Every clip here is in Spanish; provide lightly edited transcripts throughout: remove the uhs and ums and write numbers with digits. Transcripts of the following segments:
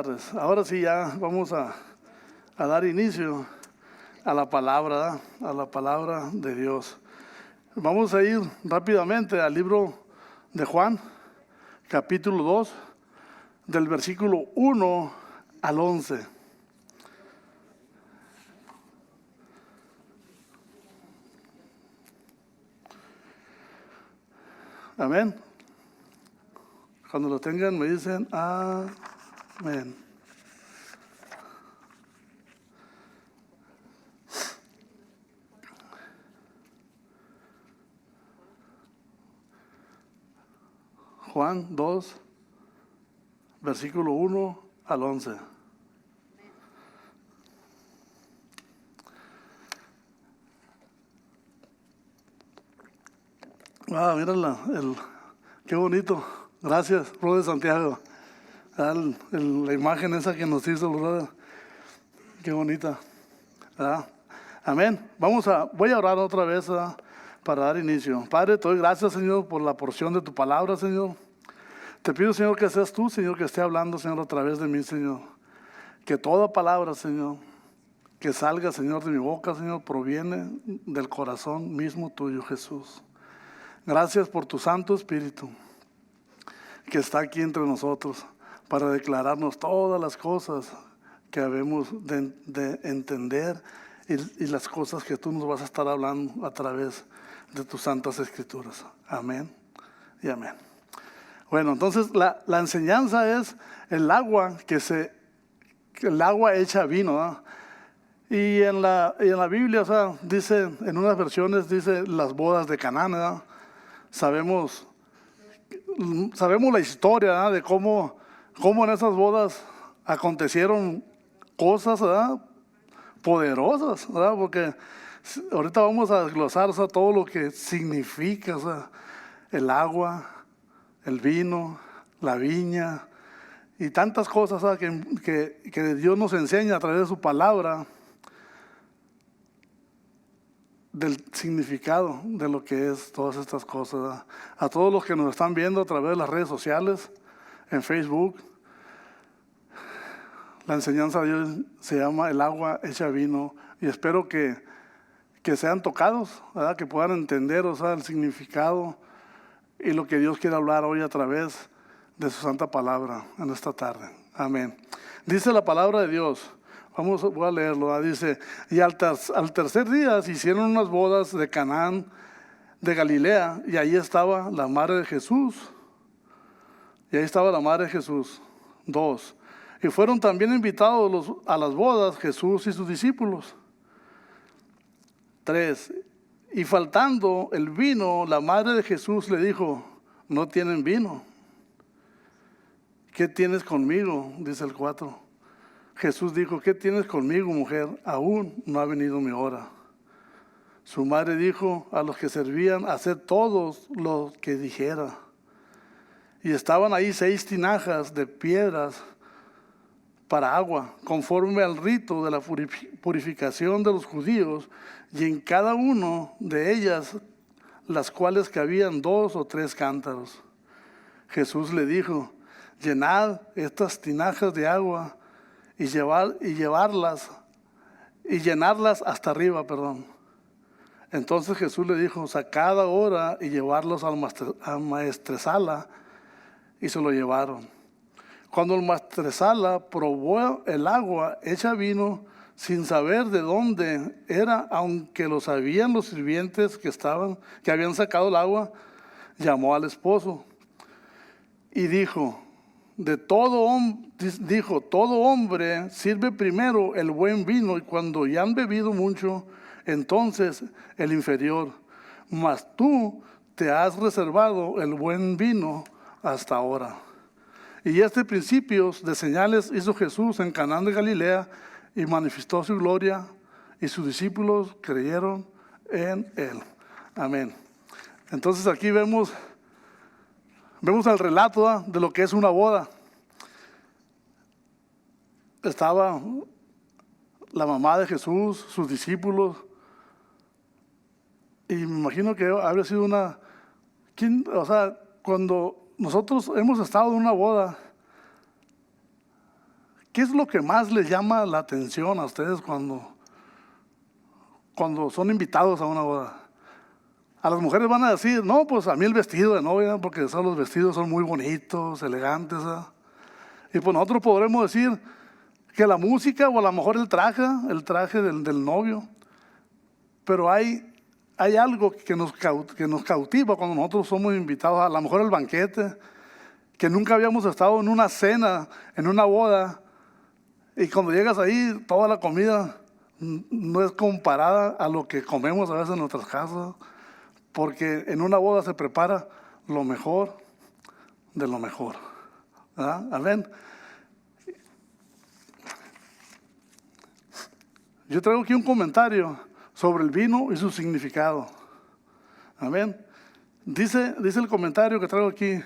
tardes. Ahora sí ya vamos a dar inicio a la palabra, ¿verdad? A la palabra de Dios. Vamos a ir rápidamente al libro de Juan, capítulo 2, del versículo 1 al 11. Amén. Cuando lo tengan me dicen amén. Juan 2, versículo 1 al 11. Mira qué bonito. Gracias, brother Santiago. La imagen esa que nos hizo, brother. Qué bonita. ¿Verdad? Amén. Voy a orar otra vez, ¿verdad? Para dar inicio. Padre, te doy gracias, Señor, por la porción de tu palabra, Señor. Te pido, Señor, que seas tú, Señor, que esté hablando, Señor, a través de mí, Señor. Que toda palabra, Señor, que salga, Señor, de mi boca, Señor, proviene del corazón mismo tuyo, Jesús. Gracias por tu Santo Espíritu, que está aquí entre nosotros, para declararnos todas las cosas que debemos de entender y las cosas que tú nos vas a estar hablando a través de tus santas escrituras. Amén y amén. Bueno, entonces la enseñanza es el agua el agua hecha vino, ¿no? Y en la Biblia, o sea, dice, en unas versiones dice las bodas de Canaán, ¿no? Sabemos la historia, ¿verdad? De cómo en esas bodas acontecieron cosas, ¿verdad? Poderosas, ¿verdad? Porque ahorita vamos a desglosar, o sea, todo lo que significa, o sea, el agua, el vino, la viña y tantas cosas, ¿verdad? que Dios nos enseña a través de su palabra, del significado de lo que es todas estas cosas, ¿verdad? A todos los que nos están viendo a través de las redes sociales, en Facebook, la enseñanza de Dios se llama el agua hecha vino, y espero que sean tocados, ¿verdad? Que puedan entender, o sea, el significado y lo que Dios quiere hablar hoy a través de su santa palabra en esta tarde. Amén. Dice la palabra de Dios. Voy a leerlo, ¿verdad? Dice, y al tercer día se hicieron unas bodas de Canaán de Galilea, y ahí estaba la madre de Jesús. Y ahí estaba la madre de Jesús. 2. Y fueron también invitados a las bodas Jesús y sus discípulos. 3. Y faltando el vino, la madre de Jesús le dijo, no tienen vino. ¿Qué tienes conmigo? Dice el 4. Jesús dijo, ¿qué tienes conmigo, mujer? Aún no ha venido mi hora. Su madre dijo a los que servían, haced todos lo que dijera. Y estaban ahí 6 tinajas de piedras para agua, conforme al rito de la purificación de los judíos, y en cada uno de ellas, las cuales cabían 2 o 3 cántaros. Jesús le dijo, llenad estas tinajas de agua y llenarlas hasta arriba, Entonces Jesús le dijo, sacad ahora y llevarlos al maestresala, y se lo llevaron. Cuando el maestresala probó el agua hecha vino, sin saber de dónde era, aunque lo sabían los sirvientes que habían sacado el agua, llamó al esposo y dijo, todo hombre sirve primero el buen vino, y cuando ya han bebido mucho, entonces el inferior. Mas tú te has reservado el buen vino hasta ahora. Y principios de señales hizo Jesús en Canaán de Galilea, y manifestó su gloria, y sus discípulos creyeron en él. Amén. Entonces aquí vemos el relato, ¿verdad?, de lo que es una boda. Estaba la mamá de Jesús, sus discípulos, y me imagino que habría sido cuando nosotros hemos estado en una boda, ¿qué es lo que más les llama la atención a ustedes cuando son invitados a una boda? A las mujeres van a decir, no, pues a mí el vestido de novia, porque los vestidos son muy bonitos, elegantes, ¿verdad? Y pues nosotros podremos decir que la música o a lo mejor el traje del novio. Pero hay algo que nos cautiva cuando nosotros somos invitados, a lo mejor al banquete, que nunca habíamos estado en una cena, en una boda, y cuando llegas ahí, toda la comida no es comparada a lo que comemos a veces en nuestras casas, porque en una boda se prepara lo mejor de lo mejor, ¿verdad? Amén. Yo traigo aquí un comentario sobre el vino y su significado. Amén. Dice el comentario que traigo aquí: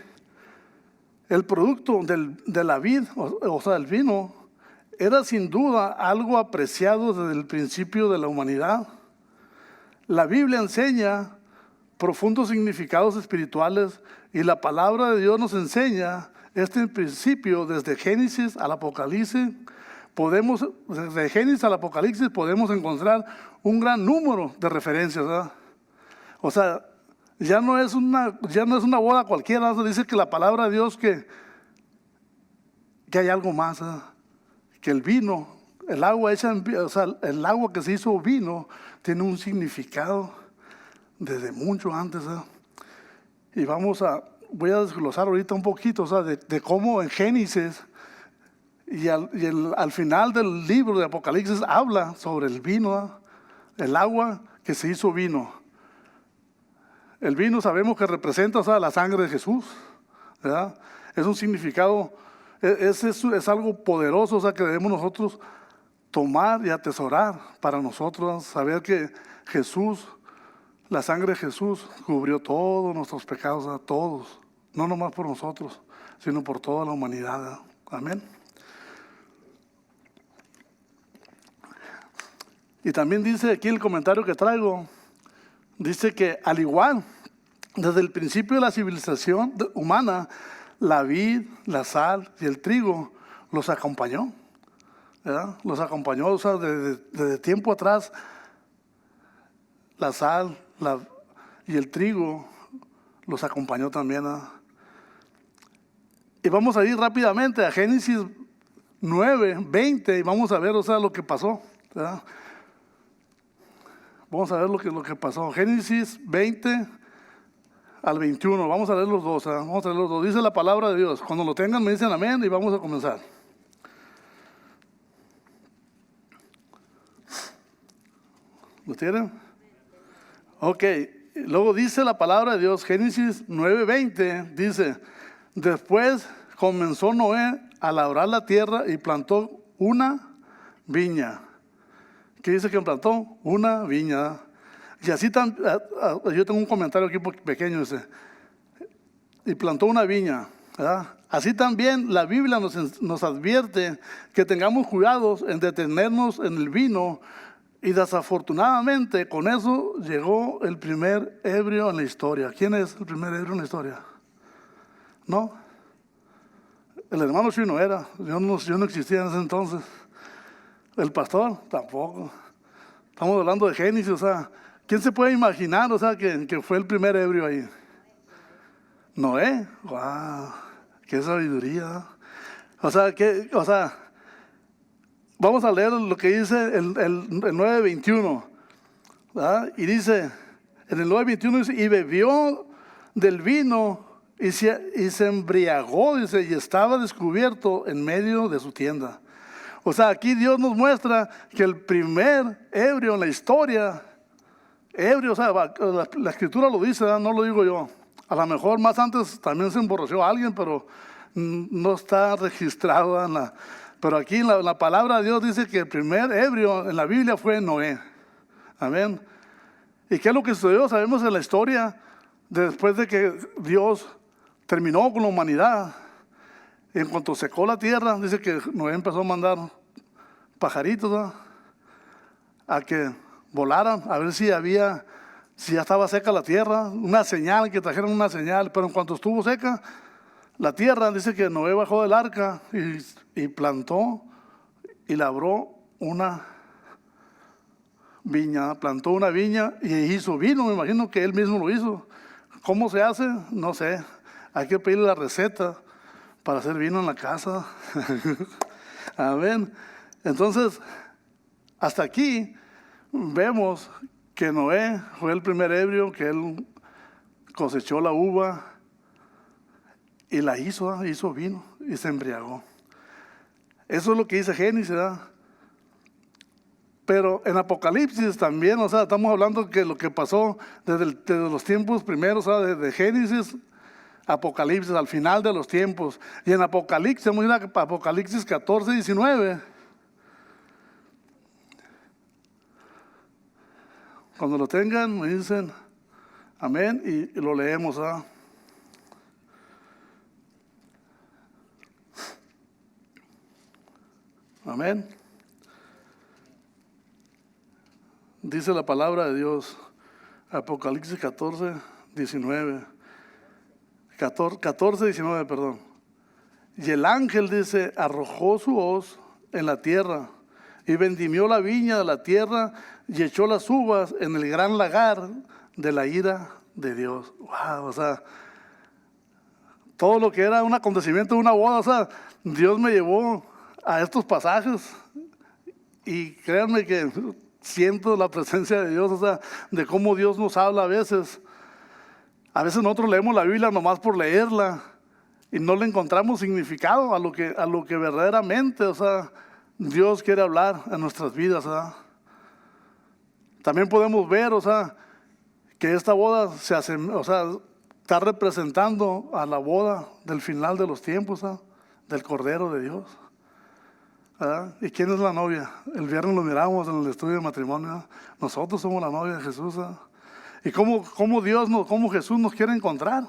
el producto de la vid, o sea, el vino, era sin duda algo apreciado desde el principio de la humanidad. La Biblia enseña profundos significados espirituales y la palabra de Dios nos enseña este principio desde Génesis al Apocalipsis. Desde Génesis al Apocalipsis podemos encontrar un gran número de referencias, ¿verdad? O sea, ya no es una boda cualquiera. Dice que la palabra de Dios que hay algo más, ¿verdad? Que el vino, el agua el agua que se hizo vino tiene un significado desde mucho antes, ¿verdad? Y voy a desglosar ahorita un poquito, o sea, de cómo en Génesis y al final del libro de Apocalipsis habla sobre el vino, ¿verdad? El agua que se hizo vino. El vino sabemos que representa, o sea, la sangre de Jesús, ¿verdad? Es un significado, es algo poderoso, o sea, que debemos nosotros tomar y atesorar para nosotros, saber que Jesús, la sangre de Jesús cubrió todos nuestros pecados, a todos, no nomás por nosotros, sino por toda la humanidad, ¿verdad? Amén. Y también dice aquí el comentario que traigo, dice que al igual, desde el principio de la civilización humana, la vid, la sal y el trigo los acompañó, ¿verdad? Los acompañó, o sea, desde tiempo atrás, la sal y el trigo los acompañó también, ¿verdad? Y vamos a ir rápidamente a Génesis 9:20 y vamos a ver, o sea, lo que pasó, ¿verdad? Vamos a ver lo que pasó. Génesis 20 al 21. Vamos a leer los dos. Vamos a leer los dos. Dice la palabra de Dios. Cuando lo tengan me dicen amén y vamos a comenzar. ¿Lo tienen? Ok. Luego dice la palabra de Dios. Génesis 9:20 dice: después comenzó Noé a labrar la tierra y plantó una viña. ¿Qué dice que plantó? Una viña. Y así yo tengo un comentario aquí pequeño, dice, y plantó una viña, ¿verdad? Así también la Biblia nos advierte que tengamos cuidados en detenernos en el vino, y desafortunadamente con eso llegó el primer ebrio en la historia. ¿Quién es el primer ebrio en la historia? ¿No? El hermano Chino era, yo no existía en ese entonces. El pastor tampoco. Estamos hablando de Génesis, o sea, ¿quién se puede imaginar, o sea, que fue el primer ebrio ahí? Noé. ¡Wow! ¡Qué sabiduría! O sea, vamos a leer lo que dice el 9:21, ¿verdad? Y dice, en el 9:21 dice: y bebió del vino y se embriagó, dice, y estaba descubierto en medio de su tienda. O sea, aquí Dios nos muestra que el primer ebrio en la historia, ebrio, o sea, la escritura lo dice, ¿verdad? No lo digo yo. A lo mejor más antes también se emborrachó alguien, pero no está registrado pero aquí en la palabra de Dios dice que el primer ebrio en la Biblia fue Noé. Amén. ¿Y qué es lo que sucedió? Sabemos en la historia, después de que Dios terminó con la humanidad, en cuanto secó la tierra, dice que Noé empezó a mandar pajaritos, ¿no?, a que volaran a ver si ya estaba seca la tierra, una señal, que trajeran una señal. Pero en cuanto estuvo seca la tierra, dice que Noé bajó del arca y plantó y labró una viña, plantó una viña y hizo vino. Me imagino que él mismo lo hizo. ¿Cómo se hace? No sé. Hay que pedirle la receta para hacer vino en la casa. Amén. Entonces, hasta aquí vemos que Noé fue el primer ebrio, que él cosechó la uva y la hizo vino y se embriagó. Eso es lo que dice Génesis, ¿verdad? Pero en Apocalipsis también, o sea, estamos hablando que lo que pasó desde los tiempos primeros, o sea, desde Génesis, Apocalipsis, al final de los tiempos. Y en Apocalipsis, vamos a ir a Apocalipsis 14, 19. Cuando lo tengan, me dicen amén y lo leemos, ¿ah? Amén. Dice la palabra de Dios, Apocalipsis 14, 19. 14, 19, perdón. Y el ángel, dice, arrojó su hoz en la tierra y vendimió la viña de la tierra y echó las uvas en el gran lagar de la ira de Dios. Wow, o sea, todo lo que era un acontecimiento de una boda, o sea, Dios me llevó a estos pasajes y créanme que siento la presencia de Dios, o sea, de cómo Dios nos habla a veces. A veces nosotros leemos la Biblia nomás por leerla y no le encontramos significado a lo que verdaderamente, o sea, Dios quiere hablar en nuestras vidas, ¿verdad? También podemos ver, o sea, que esta boda se hace, o sea, está representando a la boda del final de los tiempos, ¿verdad? Del Cordero de Dios, ¿verdad? ¿Y quién es la novia? El viernes lo miramos en el estudio de matrimonio, ¿verdad? Nosotros somos la novia de Jesús, ¿verdad? Y cómo Jesús nos quiere encontrar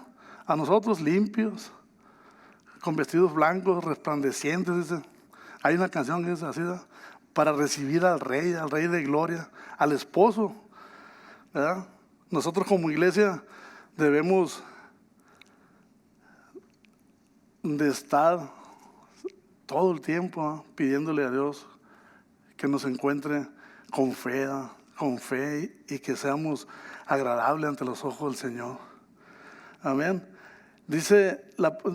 a nosotros limpios, con vestidos blancos, resplandecientes, dice. Hay una canción que dice así, ¿verdad? Para recibir al Rey de Gloria, al esposo, ¿verdad? Nosotros como iglesia debemos de estar todo el tiempo, ¿verdad? Pidiéndole a Dios que nos encuentre con fe y que seamos agradables ante los ojos del Señor. Amén. Dice,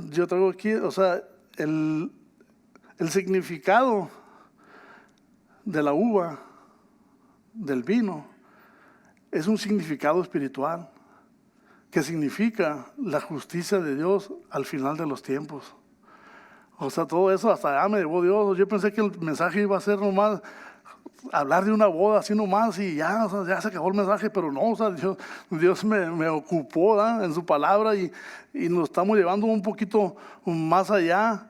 yo traigo aquí, o sea, el significado de la uva, del vino, es un significado espiritual que significa la justicia de Dios al final de los tiempos. O sea, todo eso hasta allá me llevó Dios. Yo pensé que el mensaje iba a ser nomás hablar de una boda así nomás y ya, o sea, ya se acabó el mensaje, pero no, o sea, Dios me ocupó, ¿verdad? En su palabra y nos estamos llevando un poquito más allá,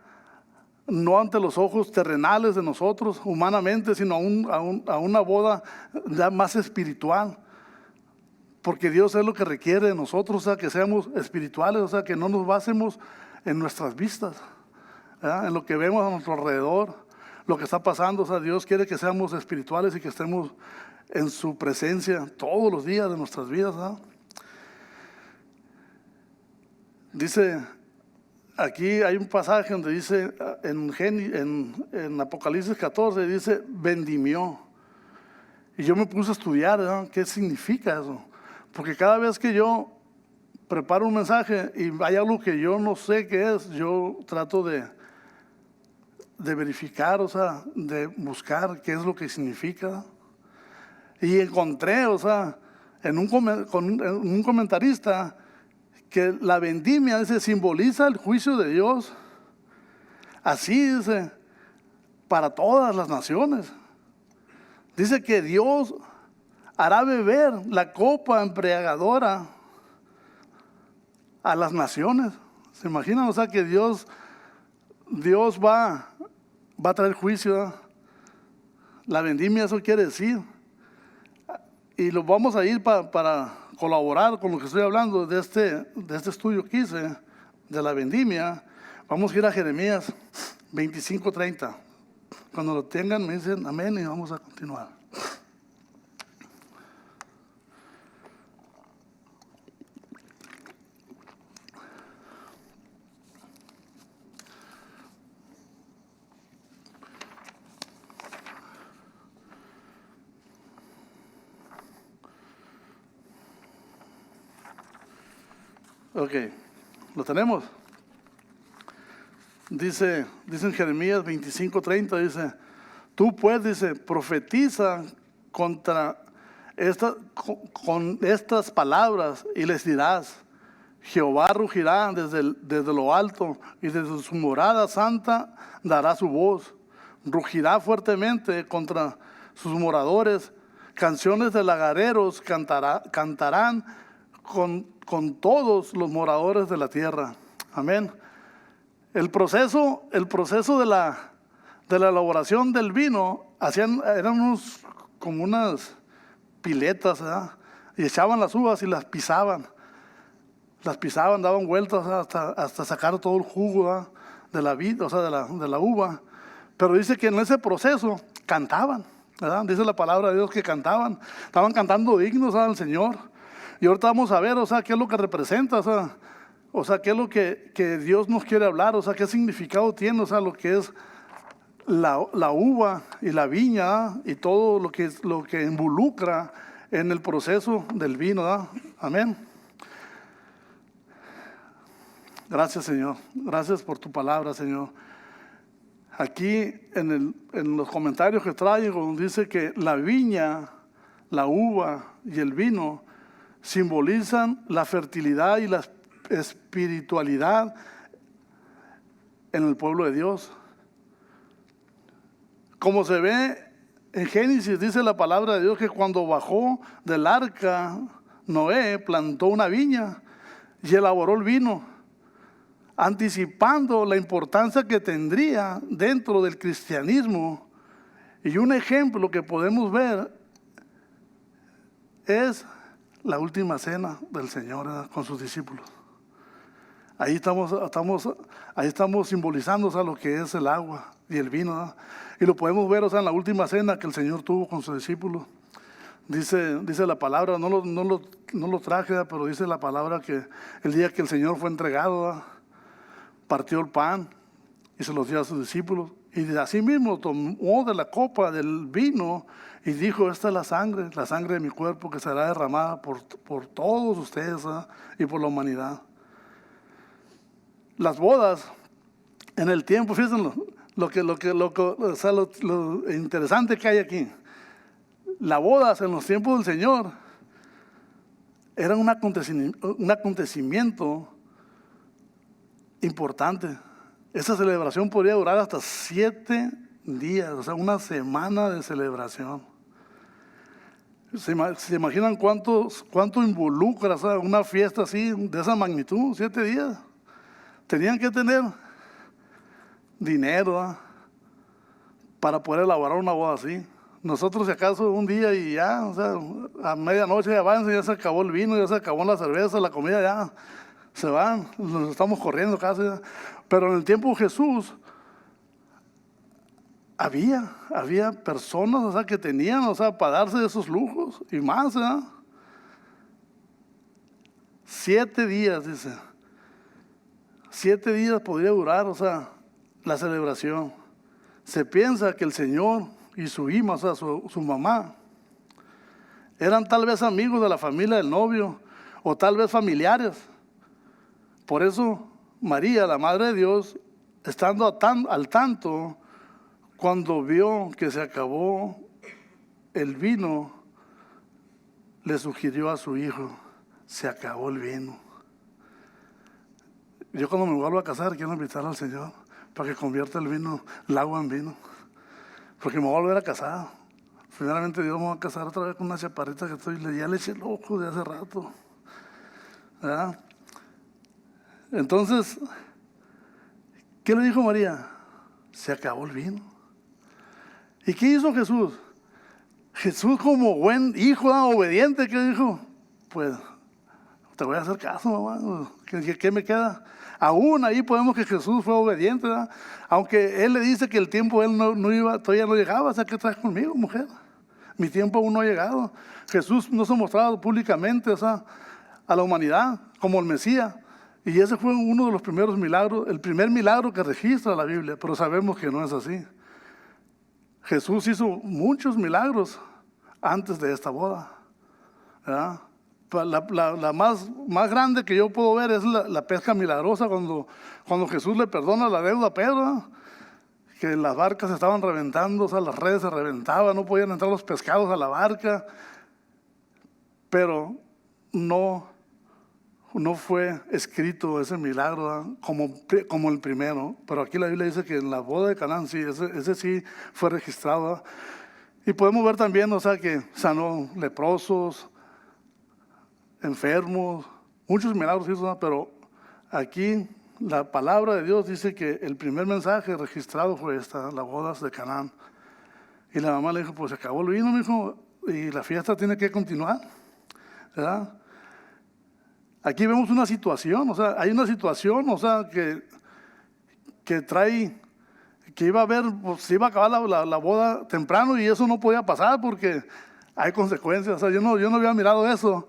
no ante los ojos terrenales de nosotros, humanamente, sino a una boda ya más espiritual. Porque Dios es lo que requiere de nosotros, o sea, que seamos espirituales, o sea, que no nos basemos en nuestras vistas, ¿verdad? En lo que vemos a nuestro alrededor, lo que está pasando. O sea, Dios quiere que seamos espirituales y que estemos en su presencia todos los días de nuestras vidas, ¿verdad? Dice, aquí hay un pasaje donde dice, en Apocalipsis 14, dice, vendimió. Y yo me puse a estudiar, ¿verdad? ¿Qué significa eso? Porque cada vez que yo preparo un mensaje y hay algo que yo no sé qué es, yo trato de verificar, o sea, de buscar qué es lo que significa. Y encontré, o sea, en un comentarista, que la vendimia, dice, simboliza el juicio de Dios. Así, dice, para todas las naciones. Dice que Dios hará beber la copa embriagadora a las naciones. ¿Se imaginan? O sea, que Dios va a traer juicio, ¿verdad? La vendimia, eso quiere decir. Y lo vamos a ir para colaborar con lo que estoy hablando de este estudio que hice de la vendimia. Vamos a ir a Jeremías 25:30. Cuando lo tengan me dicen amén y vamos a continuar. Ok, ¿lo tenemos? Dice en Jeremías 25:30, dice, tú pues, dice, profetiza contra con estas palabras y les dirás, Jehová rugirá desde lo alto y desde su morada santa dará su voz. Rugirá fuertemente contra sus moradores. Canciones de lagareros cantarán con todos los moradores de la tierra. Amén. El proceso de la elaboración del vino eran como unas piletas, ¿verdad? Y echaban las uvas y las pisaban, daban vueltas hasta sacar todo el jugo, ¿verdad? De la vid, o sea, de la uva. Pero dice que en ese proceso cantaban, ¿verdad? Dice la palabra de Dios que estaban cantando dignos al Señor. Y ahorita vamos a ver, o sea, qué es lo que representa, o sea, qué es lo que Dios nos quiere hablar, o sea, qué significado tiene, o sea, lo que es la uva y la viña, ¿verdad? Y todo lo que involucra en el proceso del vino, ¿verdad? Amén. Gracias, Señor. Gracias por tu palabra, Señor. Aquí en los comentarios que traigo dice que la viña, la uva y el vino simbolizan la fertilidad y la espiritualidad en el pueblo de Dios. Como se ve en Génesis, dice la palabra de Dios que cuando bajó del arca, Noé plantó una viña y elaboró el vino, anticipando la importancia que tendría dentro del cristianismo. Y un ejemplo que podemos ver es la última cena del Señor, ¿verdad? Con sus discípulos. Ahí estamos simbolizando, o sea, lo que es el agua y el vino, ¿verdad? Y lo podemos ver, o sea, en la última cena que el Señor tuvo con sus discípulos. Dice la palabra, no lo traje, ¿verdad? Pero dice la palabra que el día que el Señor fue entregado, ¿verdad? Partió el pan y se los dio a sus discípulos. Y de así mismo tomó de la copa del vino y dijo, esta es la sangre de mi cuerpo que será derramada por todos ustedes, ¿verdad? Y por la humanidad. Las bodas en el tiempo, fíjense lo interesante que hay aquí. Las bodas en los tiempos del Señor eran un acontecimiento importante. Esa celebración podría durar hasta 7 días, o sea, una semana de celebración. ¿Se imaginan cuánto involucra, o sea, una fiesta así, de esa magnitud? 7 días. Tenían que tener dinero, ¿verdad? Para poder elaborar una boda así. Nosotros, si acaso, un día y ya, o sea, a medianoche ya avanza, ya se acabó el vino, ya se acabó la cerveza, la comida, ya se van, nos estamos corriendo casi. Pero en el tiempo de Jesús había personas, o sea, que tenían, o sea, para darse esos lujos y más, ¿verdad? 7 días, dice. 7 días podría durar, o sea, la celebración. Se piensa que el Señor y su hija, o sea, su mamá, eran tal vez amigos de la familia del novio o tal vez familiares. Por eso María, la Madre de Dios, estando al tanto, cuando vio que se acabó el vino, le sugirió a su hijo, se acabó el vino. Yo cuando me vuelvo a casar quiero invitar al Señor para que convierta el agua en vino, porque me voy a volver a casar. Primeramente Dios me va a casar otra vez con una chaparrita que ya le eché el ojo de hace rato, ¿verdad? Entonces, ¿qué le dijo María? Se acabó el vino. ¿Y qué hizo Jesús? Jesús, como buen hijo, obediente, ¿qué dijo? Pues te voy a hacer caso, mamá. ¿Qué me queda? Aún ahí podemos que Jesús fue obediente, ¿verdad? Aunque Él le dice que el tiempo Él no iba, todavía no llegaba. O sea, ¿qué traes conmigo, mujer? Mi tiempo aún no ha llegado. Jesús no se ha mostrado públicamente, o sea, a la humanidad como el Mesías. Y ese fue uno de los primeros milagros, el primer milagro que registra la Biblia, pero sabemos que no es así. Jesús hizo muchos milagros antes de esta boda, ¿verdad? La más grande que yo puedo ver es la pesca milagrosa cuando Jesús le perdona la deuda a Pedro, ¿no? Que las barcas estaban reventando, o sea, las redes se reventaban, no podían entrar los pescados a la barca, pero no fue escrito ese milagro, ¿no? como el primero. Pero aquí la Biblia dice que en la boda de Canaán sí, ese sí fue registrado, ¿no? Y podemos ver también, o sea, que sanó leprosos, enfermos, muchos milagros hizo, ¿no? Pero aquí la palabra de Dios dice que el primer mensaje registrado fue esta, las bodas de Canaán. Y la mamá le dijo, pues se acabó el vino, mijo, y la fiesta tiene que continuar, ¿verdad? Aquí vemos una situación, o sea, hay una situación, o sea, que trae, que iba a haber, pues se iba a acabar la boda temprano y eso no podía pasar porque hay consecuencias. O sea, yo no había mirado eso,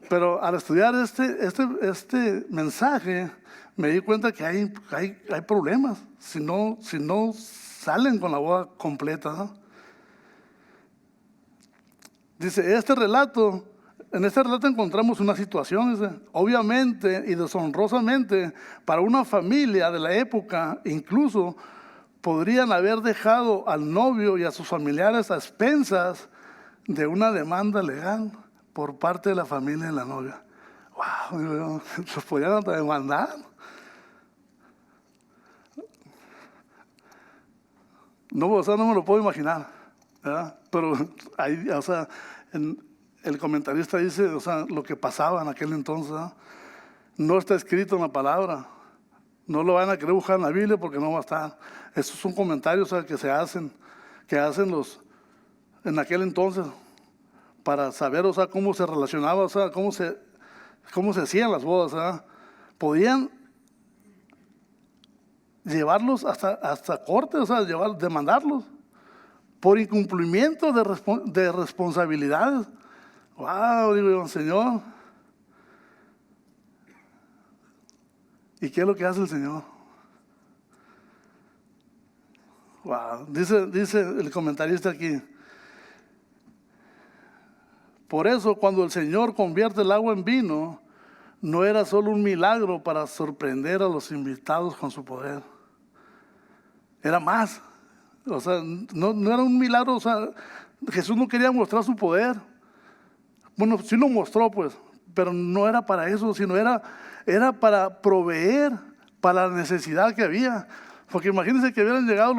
pero al estudiar este mensaje me di cuenta que hay problemas si no salen con la boda completa, ¿no? Dice, en este relato encontramos una situación, dice, obviamente y deshonrosamente para una familia de la época, incluso podrían haber dejado al novio y a sus familiares a expensas de una demanda legal por parte de la familia de la novia. ¡Wow! ¿Los podían hasta demandar? No, o sea, no me lo puedo imaginar, ¿verdad? Pero ahí, o sea, el comentarista dice, o sea, lo que pasaba en aquel entonces, ¿verdad? No está escrito en la palabra. No lo van a querer buscar en la Biblia porque no va a estar. Esos son comentarios, o sea, que hacen en aquel entonces para saber, o sea, cómo se relacionaba, o sea, cómo se hacían las bodas, ¿verdad? Podían llevarlos hasta corte, o sea, demandarlos por incumplimiento de responsabilidades. Wow, digo yo, Señor. ¿Y qué es lo que hace el Señor? Wow, dice el comentarista aquí. Por eso, cuando el Señor convierte el agua en vino, no era solo un milagro para sorprender a los invitados con su poder. Era más. O sea, no era un milagro, o sea, Jesús no quería mostrar su poder. Bueno, sí lo mostró, pues, pero no era para eso, sino era para proveer para la necesidad que había. Porque imagínense que hubieran llegado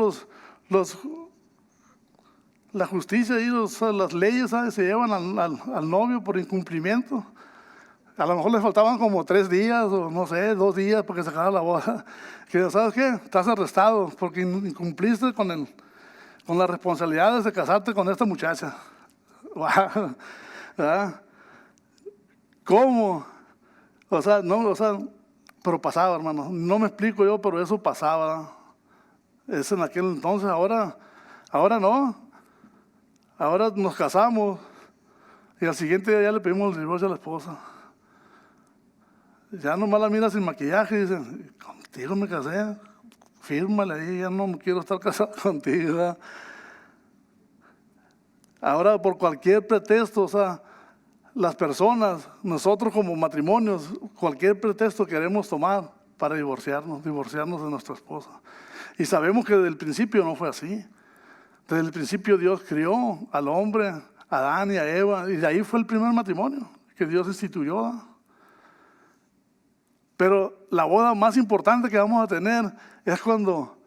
la justicia y las leyes, ¿sabes? Se llevan al novio por incumplimiento. A lo mejor le faltaban como 3 días o no sé, 2 días para que se acabara la boda. Que, ¿sabes qué? Estás arrestado porque incumpliste con las responsabilidades de casarte con esta muchacha. Wow. ¿Verdad? ¿Cómo? O sea, pero pasaba, hermano. No me explico yo, pero eso pasaba. Es en aquel entonces. Ahora no. Ahora nos casamos y al siguiente día ya le pedimos el divorcio a la esposa. Ya nomás la mira sin maquillaje y dicen, contigo me casé, fírmale ahí, ya no quiero estar casado contigo, ¿verdad? Ahora por cualquier pretexto, o sea, las personas, nosotros como matrimonios, cualquier pretexto queremos tomar para divorciarnos de nuestra esposa. Y sabemos que desde el principio no fue así. Desde el principio Dios crió al hombre, a Adán y a Eva, y de ahí fue el primer matrimonio que Dios instituyó, ¿verdad? Pero la boda más importante que vamos a tener es cuando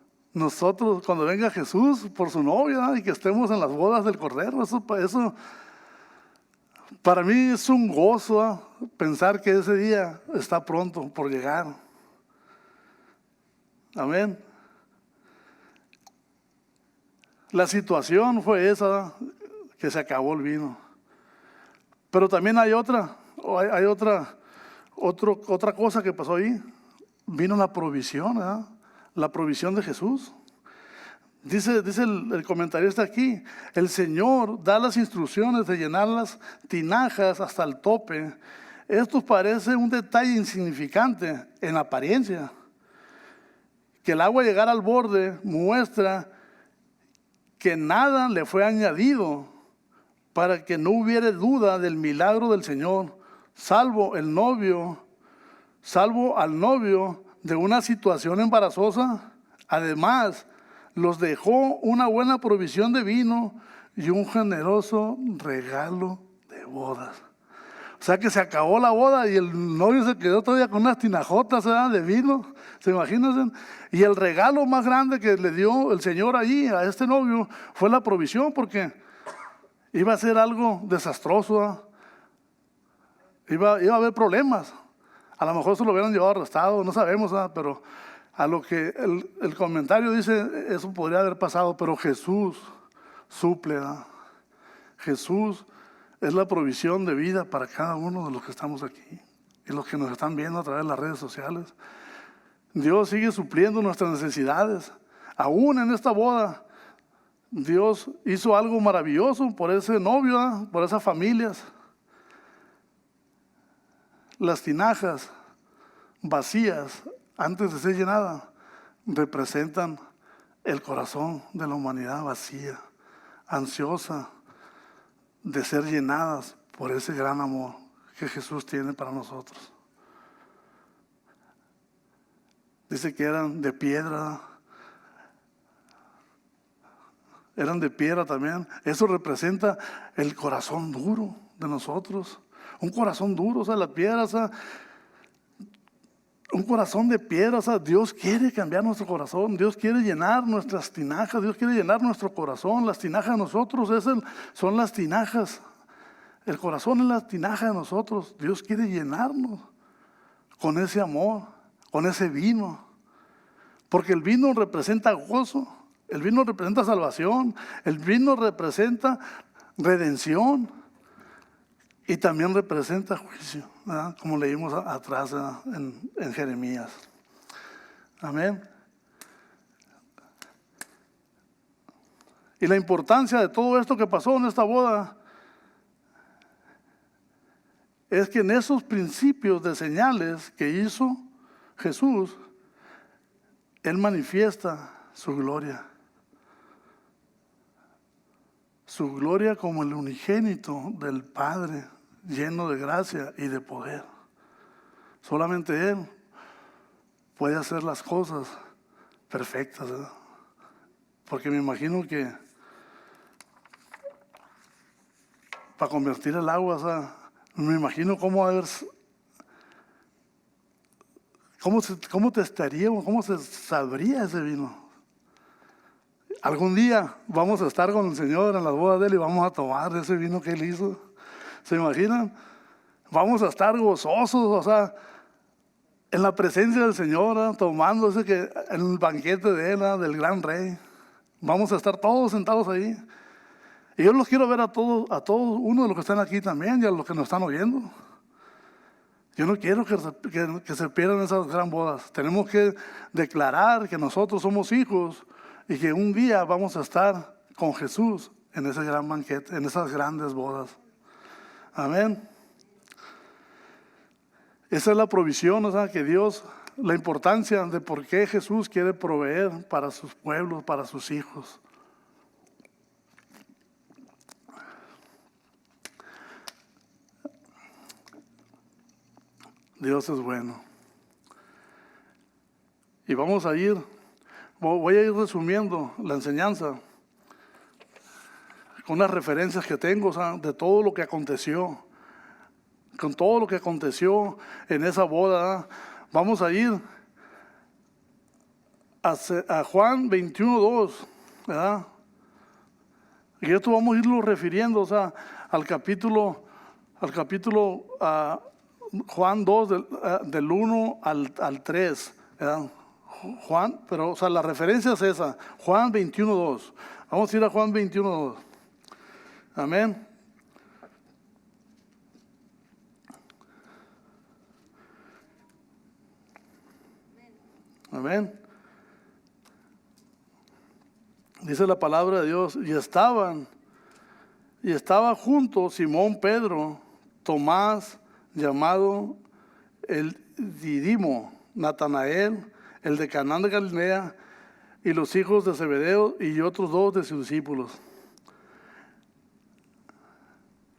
venga Jesús por su novia, ¿verdad? Y que estemos en las bodas del Cordero. Eso para mí es un gozo, ¿verdad? Pensar que ese día está pronto por llegar. Amén. La situación fue esa, ¿verdad? Que se acabó el vino. Pero también hay otra cosa que pasó ahí. Vino la provisión, ¿verdad? La provisión de Jesús. Dice el comentarista aquí, el Señor da las instrucciones de llenar las tinajas hasta el tope. Esto parece un detalle insignificante en apariencia. Que el agua llegara al borde muestra que nada le fue añadido para que no hubiera duda del milagro del Señor salvo al novio de una situación embarazosa. Además, los dejó una buena provisión de vino y un generoso regalo de bodas. O sea que se acabó la boda y el novio se quedó todavía con unas tinajotas, ¿verdad?, de vino. ¿Se imaginan? Y el regalo más grande que le dio el Señor allí a este novio fue la provisión, porque iba a ser algo desastroso, ¿verdad? Iba a haber problemas. A lo mejor se lo hubieran llevado arrestado, no sabemos, ¿verdad? Pero a lo que el comentario dice, eso podría haber pasado, pero Jesús suple, ¿verdad? Jesús es la provisión de vida para cada uno de los que estamos aquí y los que nos están viendo a través de las redes sociales. Dios sigue supliendo nuestras necesidades. Aún en esta boda, Dios hizo algo maravilloso por ese novio, ¿verdad?, por esas familias. Las tinajas vacías, antes de ser llenadas, representan el corazón de la humanidad vacía, ansiosa de ser llenadas por ese gran amor que Jesús tiene para nosotros. Dice que eran de piedra. Eran de piedra también. Eso representa el corazón duro de nosotros. Un corazón duro, o sea, la piedra, o sea, un corazón de piedra, o sea, Dios quiere cambiar nuestro corazón, Dios quiere llenar nuestras tinajas, Dios quiere llenar nuestro corazón. Las tinajas de nosotros son las tinajas. El corazón es la tinaja de nosotros. Dios quiere llenarnos con ese amor, con ese vino. Porque el vino representa gozo, el vino representa salvación, el vino representa redención y también representa juicio, ¿verdad?, como leímos atrás en Jeremías. Amén. Y la importancia de todo esto que pasó en esta boda es que en esos principios de señales que hizo Jesús, Él manifiesta su gloria. Su gloria como el unigénito del Padre, lleno de gracia y de poder. Solamente Él puede hacer las cosas perfectas, ¿verdad? Porque me imagino que para convertir el agua, o sea, me imagino cómo testaríamos, cómo se sabría ese vino. Algún día vamos a estar con el Señor en las bodas de Él y vamos a tomar ese vino que Él hizo. ¿Se imaginan? Vamos a estar gozosos, o sea, en la presencia del Señor, ¿verdad?, tomando en el banquete de Él, ¿verdad?, del gran Rey. Vamos a estar todos sentados ahí. Y yo los quiero ver a todos uno de los que están aquí también y a los que nos están oyendo. Yo no quiero que se pierdan esas gran bodas. Tenemos que declarar que nosotros somos hijos y que un día vamos a estar con Jesús en ese gran banquete, en esas grandes bodas. Amén. Esa es la provisión, o sea, que Dios, la importancia de por qué Jesús quiere proveer para sus pueblos, para sus hijos. Dios es bueno. Y voy a ir resumiendo la enseñanza con las referencias que tengo, o sea, de todo lo que aconteció, con todo lo que aconteció en esa boda. Vamos a ir a Juan 21:2, ¿verdad? Y esto vamos a irlo refiriendo, o sea, al capítulo Juan 2 del 1 al 3, ¿verdad? Juan, pero o sea, la referencia es esa, Juan 21:2. Vamos a ir a Juan 21:2. Amén. Amén. Dice la palabra de Dios, y estaba junto Simón Pedro, Tomás, llamado el Didimo, Natanael, el de Caná de Galilea, y los hijos de Zebedeo y otros dos de sus discípulos.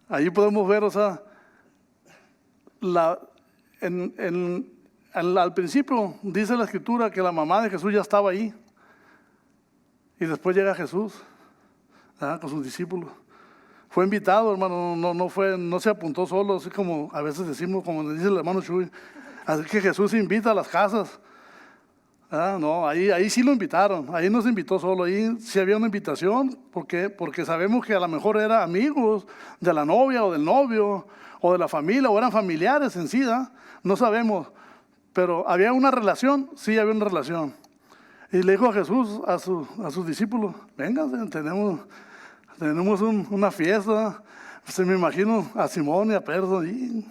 Allí podemos ver, o sea, al principio dice la Escritura que la mamá de Jesús ya estaba ahí. Y después llega Jesús, ¿verdad?, con sus discípulos. Fue invitado, hermano, no se apuntó solo, así como a veces decimos, como dice el hermano Chuy, así que Jesús invita a las casas. No, ahí sí lo invitaron, ahí no se invitó solo, ahí sí había una invitación, porque sabemos que a lo mejor eran amigos de la novia o del novio, o de la familia, o eran familiares en sí, no sabemos, pero había una relación, sí había una relación. Y le dijo a Jesús, a sus discípulos, vénganse, tenemos una fiesta. Se me imagino a Simón y a Pedro, y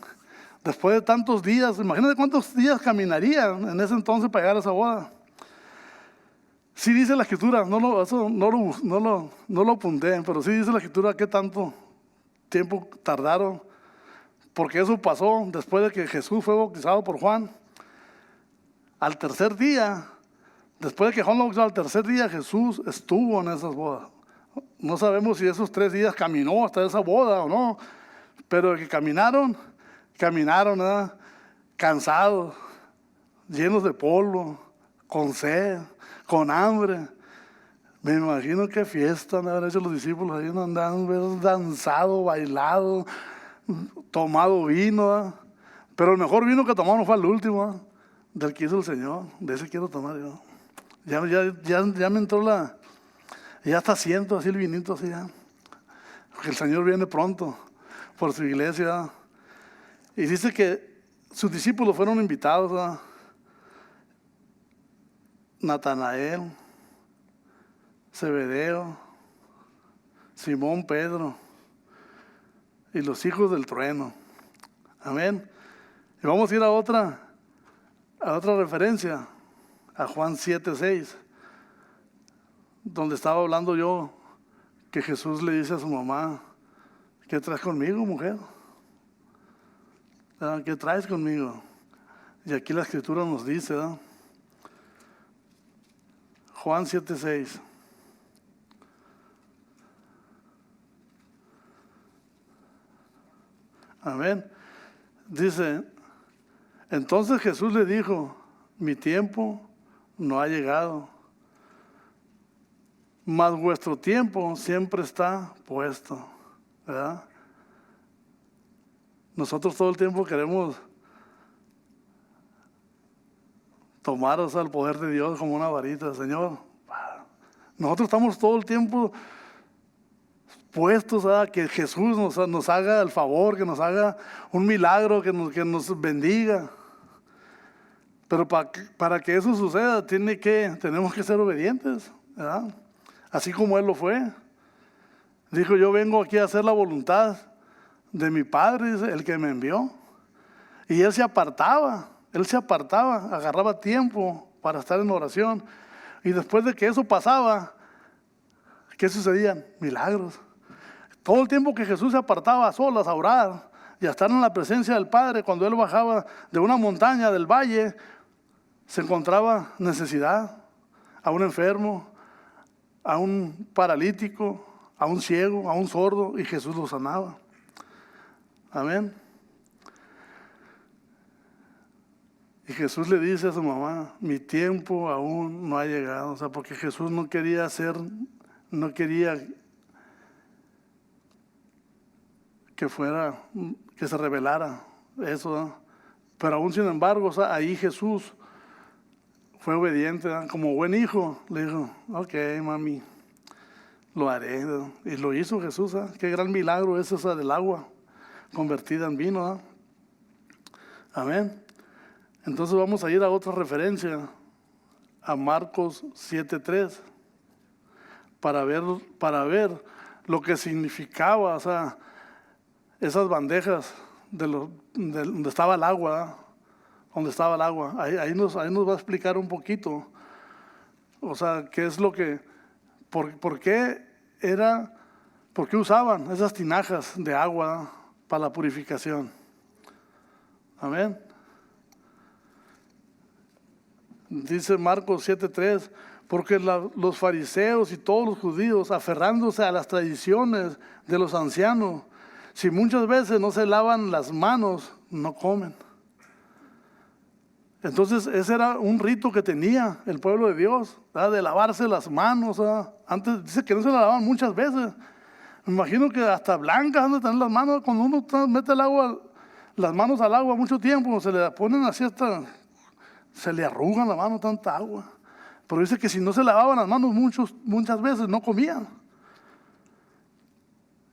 después de tantos días, imagínate cuántos días caminarían en ese entonces para llegar a esa boda. Sí dice la Escritura, no lo apunté, pero sí dice la Escritura qué tanto tiempo tardaron, porque eso pasó después de que Jesús fue bautizado por Juan. Al tercer día, después de que Juan lo bautizó, al tercer día Jesús estuvo en esas bodas. No sabemos si esos 3 días caminó hasta esa boda o no, pero que caminaron, ¿verdad?, cansados, llenos de polvo, con sed, con hambre. Me imagino qué fiesta han de haber hecho los discípulos ahí, andaban danzado, bailado, tomado vino, ¿verdad? Pero el mejor vino que tomamos fue el último, ¿verdad?, del que hizo el Señor. De ese quiero tomar yo. Ya me entró ya está siento así el vinito así ya. Porque el Señor viene pronto por su iglesia, ¿verdad? Y dice que sus discípulos fueron invitados, ¿verdad? Natanael, Zebedeo, Simón, Pedro y los hijos del trueno. Amén. Y vamos a ir a otra referencia, a Juan 7:6, donde estaba hablando yo, que Jesús le dice a su mamá, ¿qué traes conmigo, mujer? ¿Qué traes conmigo? Y aquí la Escritura nos dice, ¿verdad? Juan 7:6. Amén. Dice, entonces Jesús le dijo, mi tiempo no ha llegado, mas vuestro tiempo siempre está puesto, ¿verdad? Nosotros todo el tiempo queremos tomar, el poder de Dios como una varita, Señor. Nosotros estamos todo el tiempo puestos a que Jesús nos haga el favor, que nos haga un milagro, que nos bendiga. Pero para que eso suceda, tenemos que ser obedientes, ¿verdad? Así como Él lo fue. Dijo, yo vengo aquí a hacer la voluntad de mi Padre, el que me envió. Y Él se apartaba, agarraba tiempo para estar en oración. Y después de que eso pasaba, ¿qué sucedían? Milagros. Todo el tiempo que Jesús se apartaba a solas a orar y a estar en la presencia del Padre, cuando Él bajaba de una montaña, del valle, se encontraba necesidad, a un enfermo, a un paralítico, a un ciego, a un sordo, y Jesús lo sanaba. Amén. Y Jesús le dice a su mamá, mi tiempo aún no ha llegado. Porque Jesús no quería que se revelara eso, ¿no? Pero aún sin embargo, ahí Jesús fue obediente, ¿no? Como buen hijo, le dijo, ok, mami, lo haré, ¿no? Y lo hizo Jesús, ¿no? Qué gran milagro es esa del agua convertida en vino, ¿no? Amén. Entonces vamos a ir a otra referencia, a Marcos 7:3, para ver lo que significaba, esas bandejas donde estaba el agua, ¿no? Donde estaba el agua. Ahí nos va a explicar un poquito, qué es lo que, por qué usaban esas tinajas de agua, ¿no?, para la purificación. Amén. Dice Marcos 7:3, porque los fariseos y todos los judíos, aferrándose a las tradiciones de los ancianos, si muchas veces no se lavan las manos, no comen. Entonces ese era un rito que tenía el pueblo de Dios, ¿verdad? De lavarse las manos, ¿verdad? Antes dice que no se la lavaban muchas veces. Me imagino que hasta blancas han de tener las manos. Cuando uno mete el agua, las manos al agua mucho tiempo, se le ponen así hasta, se le arrugan la mano tanta agua. Pero dice que si no se lavaban las manos muchas veces, no comían.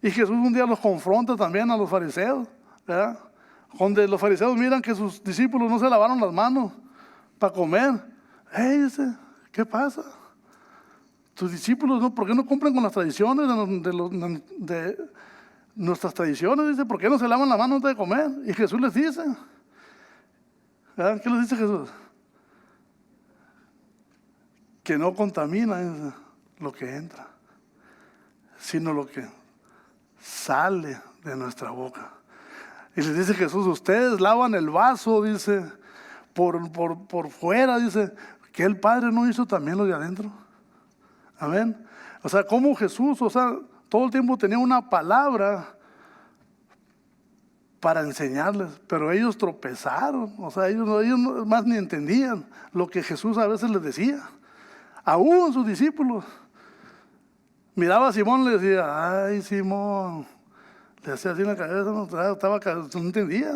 Y Jesús un día los confronta también a los fariseos, ¿verdad? Donde los fariseos miran que sus discípulos no se lavaron las manos para comer. Dice, ¿qué pasa? Tus discípulos, ¿no? ¿Por qué no cumplen con las tradiciones de nuestras tradiciones? Dice, ¿por qué no se lavan la mano antes de comer? Y Jesús les dice, ¿verdad? ¿Qué les dice Jesús? Que no contamina lo que entra, sino lo que sale de nuestra boca. Y les dice Jesús, ustedes lavan el vaso, dice, por fuera, dice, que el Padre no hizo también lo de adentro. Amén. O sea, como Jesús, o sea, todo el tiempo tenía una palabra para enseñarles, pero ellos tropezaron. O sea, ellos más ni entendían lo que Jesús a veces les decía. Aún sus discípulos. Miraba a Simón y le decía, ay, Simón. Le hacía así en la cabeza, no entendía,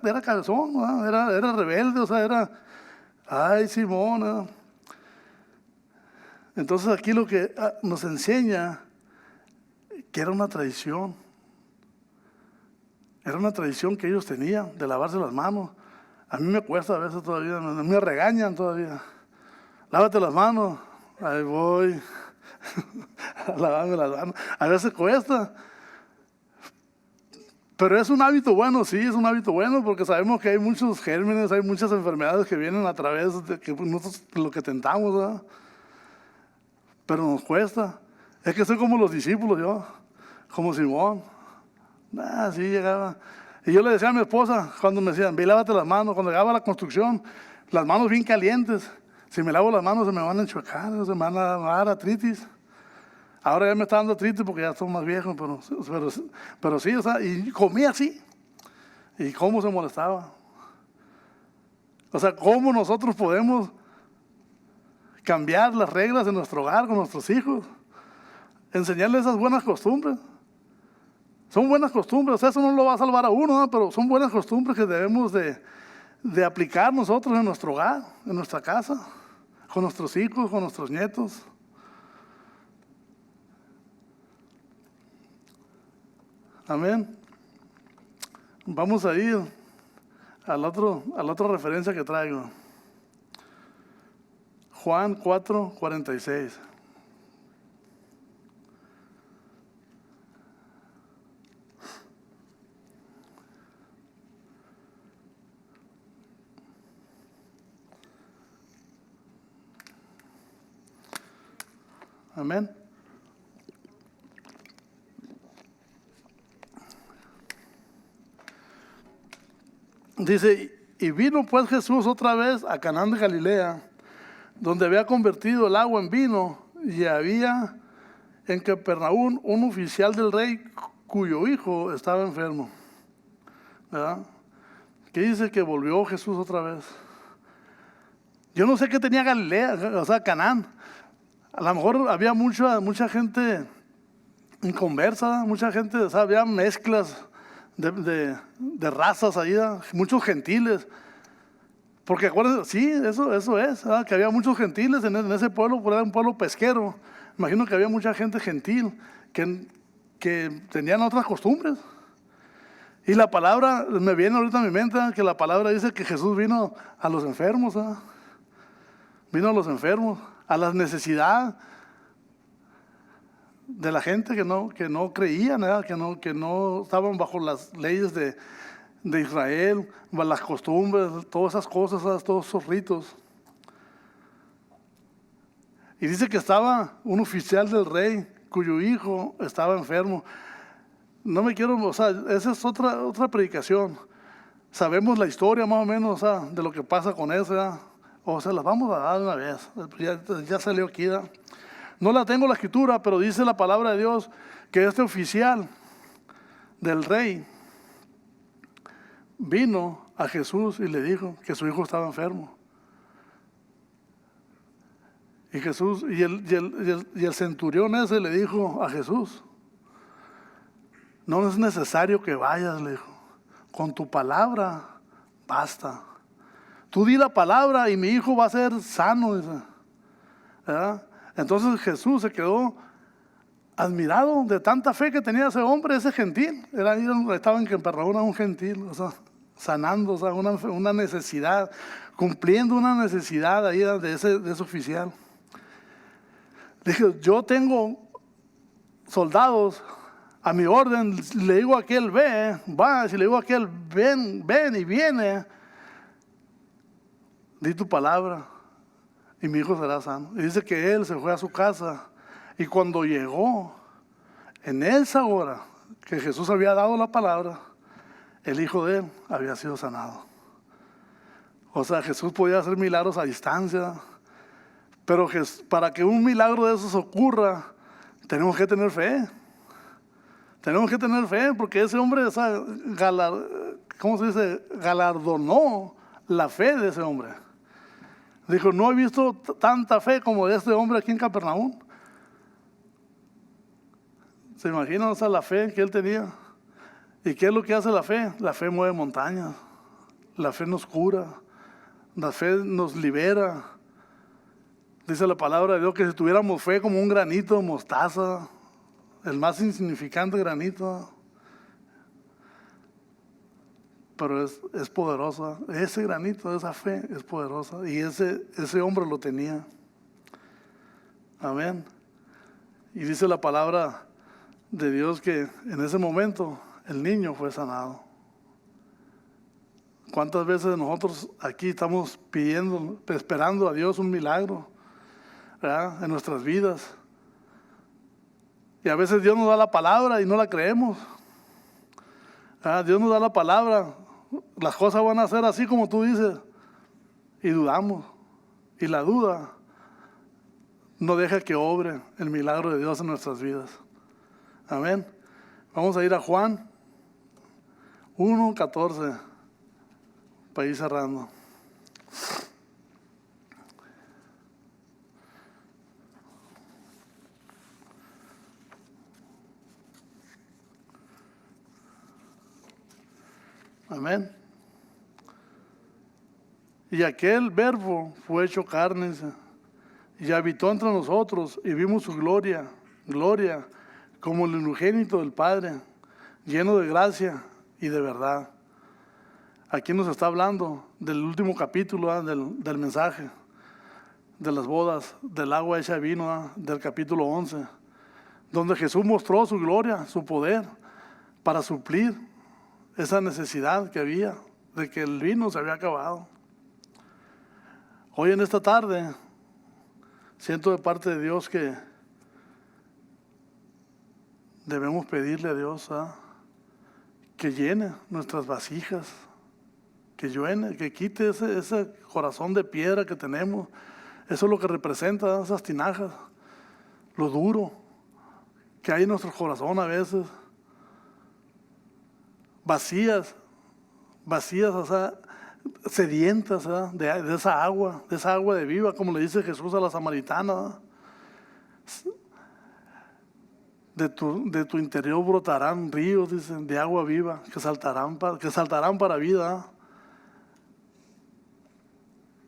era cabezón, ¿no? Era rebelde, o sea, era, ay, Simón, ¿no? Entonces aquí lo que nos enseña que era una tradición que ellos tenían de lavarse las manos. A mí me cuesta a veces todavía, me regañan todavía. Lávate las manos, ahí voy a lavarme las manos. A veces cuesta. Pero es un hábito bueno, sí, es un hábito bueno, porque sabemos que hay muchos gérmenes, hay muchas enfermedades que vienen a través de que nosotros lo que tentamos, ¿verdad? Pero nos cuesta. Es que soy como los discípulos, yo, como Simón. Sí llegaba. Y yo le decía a mi esposa, cuando me decían, ve, lávate las manos, cuando llegaba a la construcción, las manos bien calientes. Si me lavo las manos se me van a enchuecar, se me van a dar artritis. Ahora ya me está dando artritis porque ya estoy más viejo, pero sí, o sea, y comía así. ¿Y cómo se molestaba? O sea, ¿cómo nosotros podemos cambiar las reglas de nuestro hogar con nuestros hijos? Enseñarles esas buenas costumbres. Son buenas costumbres, o sea, eso no lo va a salvar a uno, ¿no? Pero son buenas costumbres que debemos de aplicar nosotros en nuestro hogar, en nuestra casa, con nuestros hijos, con nuestros nietos. Amén. Vamos a ir a la otra referencia que traigo. Juan 4:46. Amén. Dice, y vino pues Jesús otra vez a Canaán de Galilea, donde había convertido el agua en vino, y había en Capernaum un oficial del rey cuyo hijo estaba enfermo. ¿Verdad? Que dice que volvió Jesús otra vez. Yo no sé qué tenía Galilea, o sea, Canaán. A lo mejor había mucha gente inconversa, mucha gente, o sea, había mezclas de razas ahí, muchos gentiles. Porque acuérdense, sí, eso es, que había muchos gentiles en ese pueblo, porque era un pueblo pesquero. Imagino que había mucha gente gentil que tenían otras costumbres. Y la palabra, me viene ahorita a mi mente, que la palabra dice que Jesús vino a los enfermos, vino a los enfermos, a las necesidades de la gente que no creían, que no estaban bajo las leyes de Israel, las costumbres, todas esas cosas, todos esos ritos. Y dice que estaba un oficial del rey cuyo hijo estaba enfermo. No me quiero, o sea, esa es otra predicación. Sabemos la historia más o menos, o sea, de lo que pasa con eso, o sea, las vamos a dar una vez. Ya salió aquí, ¿verdad? No la tengo la escritura, pero dice la palabra de Dios que este oficial del rey vino a Jesús y le dijo que su hijo estaba enfermo. Y Jesús, y el centurión ese le dijo a Jesús: no es necesario que vayas, le dijo, con tu palabra basta. Tú di la palabra y mi hijo va a ser sano, dice. ¿Verdad? Entonces Jesús se quedó admirado de tanta fe que tenía ese hombre, ese gentil. Estaba en Capernaum, un gentil, o sea, sanando, o sea, una necesidad, cumpliendo una necesidad ahí de ese oficial. Dije, yo tengo soldados a mi orden, le digo a aquel ve, va, si le digo a aquel ven y viene, di tu palabra y mi hijo será sano. Y dice que él se fue a su casa y cuando llegó, en esa hora que Jesús había dado la palabra, el hijo de él había sido sanado. O sea, Jesús podía hacer milagros a distancia, pero para que un milagro de esos ocurra, tenemos que tener fe. Tenemos que tener fe, porque ese hombre, o sea, ¿cómo se dice? Galardonó la fe de ese hombre. Dijo, no he visto tanta fe como de este hombre aquí en Capernaum. ¿Se imaginan, o sea, la fe que él tenía? ¿Y qué es lo que hace la fe? La fe mueve montañas. La fe nos cura. La fe nos libera. Dice la palabra de Dios que si tuviéramos fe como un granito de mostaza, el más insignificante granito, pero es poderosa. Ese granito, esa fe es poderosa. Y ese hombre lo tenía. Amén. Y dice la palabra de Dios que en ese momento el niño fue sanado. ¿Cuántas veces nosotros aquí estamos pidiendo, esperando a Dios un milagro, ¿verdad?, en nuestras vidas? Y a veces Dios nos da la palabra y no la creemos. Dios nos da la palabra, las cosas van a ser así como tú dices, y dudamos. Y la duda no deja que obre el milagro de Dios en nuestras vidas. Amén. Vamos a ir a Juan 1:14 para ir cerrando. Amén. Y aquel verbo fue hecho carne y habitó entre nosotros y vimos su gloria como el unigénito del Padre, lleno de gracia y de verdad. Aquí nos está hablando del último capítulo del mensaje, de las bodas, del agua hecha vino, del capítulo 11, donde Jesús mostró su gloria, su poder, para suplir esa necesidad que había de que el vino se había acabado. Hoy en esta tarde siento de parte de Dios que debemos pedirle a Dios que llene nuestras vasijas, que quite ese corazón de piedra que tenemos. Eso es lo que representa esas tinajas, lo duro que hay en nuestro corazón a veces. Vacías, o sea, sedientas de esa agua de viva, como le dice Jesús a la samaritana. De tu interior brotarán ríos, dicen, de agua viva, que saltarán para vida.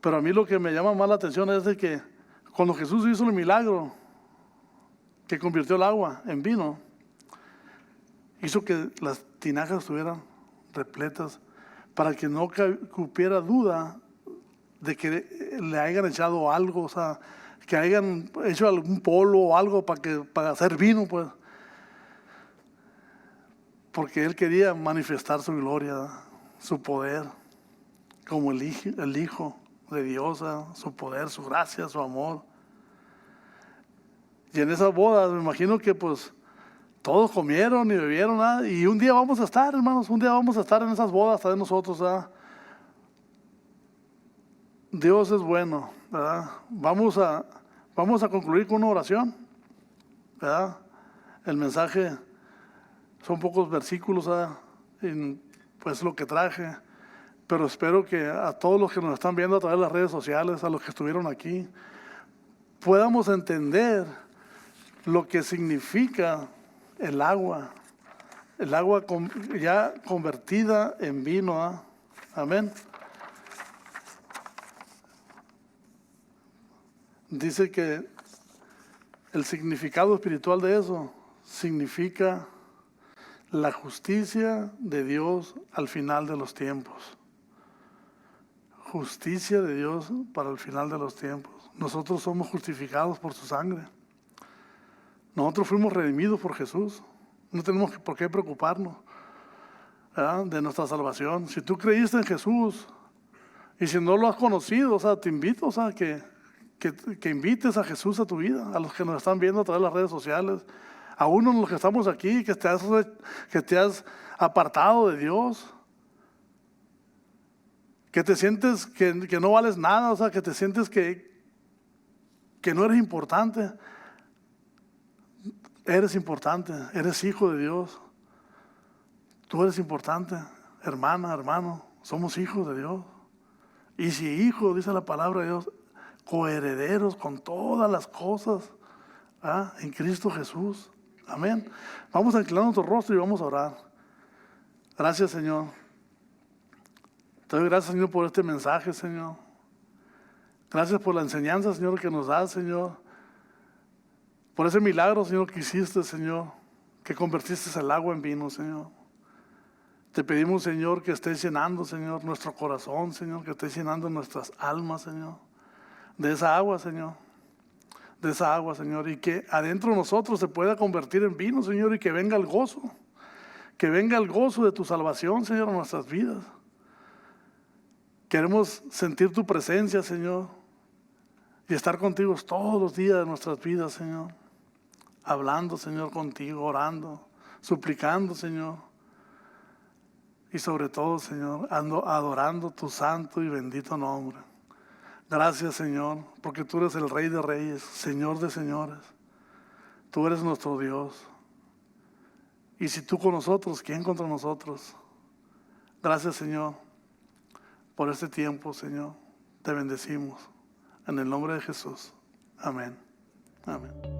Pero a mí lo que me llama más la atención es de que cuando Jesús hizo el milagro, que convirtió el agua en vino, hizo que las tinajas estuvieran repletas para que no cupiera duda de que le hayan echado algo, o sea, que hayan hecho algún polvo o algo para hacer vino, pues. Porque Él quería manifestar su gloria, su poder, como el Hijo de Dios, su poder, su gracia, su amor. Y en esas bodas me imagino que pues todos comieron y bebieron, y un día vamos a estar, hermanos, en esas bodas también nosotros. Dios es bueno, ¿verdad? Vamos a concluir con una oración, ¿verdad? El mensaje Son pocos versículos, pues lo que traje. Pero espero que a todos los que nos están viendo a través de las redes sociales, a los que estuvieron aquí, podamos entender lo que significa el agua ya convertida en vino. Amén. Dice que el significado espiritual de eso significa la justicia de Dios al final de los tiempos. Justicia de Dios para el final de los tiempos. Nosotros somos justificados por su sangre. Nosotros fuimos redimidos por Jesús. No tenemos por qué preocuparnos, ¿verdad?, de nuestra salvación. Si tú creíste en Jesús y si no lo has conocido, te invito que invites a Jesús a tu vida, a los que nos están viendo a través de las redes sociales, a uno de los que estamos aquí, que te has apartado de Dios, que te sientes que no vales nada, que te sientes que no eres importante. Eres importante, eres hijo de Dios. Tú eres importante, hermana, hermano, somos hijos de Dios. Y si hijo, dice la palabra de Dios, coherederos con todas las cosas en Cristo Jesús. Amén. Vamos a inclinar nuestro rostro y vamos a orar. Gracias, Señor. Te doy gracias, Señor, por este mensaje, Señor. Gracias por la enseñanza, Señor, que nos das, Señor. Por ese milagro, Señor, que hiciste, Señor, que convertiste el agua en vino, Señor. Te pedimos, Señor, que estés llenando, Señor, nuestro corazón, Señor, que estés llenando nuestras almas, Señor, de esa agua, Señor. De esa agua, Señor, y que adentro de nosotros se pueda convertir en vino, Señor, y que venga el gozo. Que venga el gozo de tu salvación, Señor, en nuestras vidas. Queremos sentir tu presencia, Señor, y estar contigo todos los días de nuestras vidas, Señor. Hablando, Señor, contigo, orando, suplicando, Señor. Y sobre todo, Señor, adorando tu santo y bendito nombre. Gracias, Señor, porque tú eres el Rey de Reyes, Señor de Señores. Tú eres nuestro Dios. Y si tú con nosotros, ¿quién contra nosotros? Gracias, Señor, por este tiempo, Señor. Te bendecimos. En el nombre de Jesús. Amén. Amén.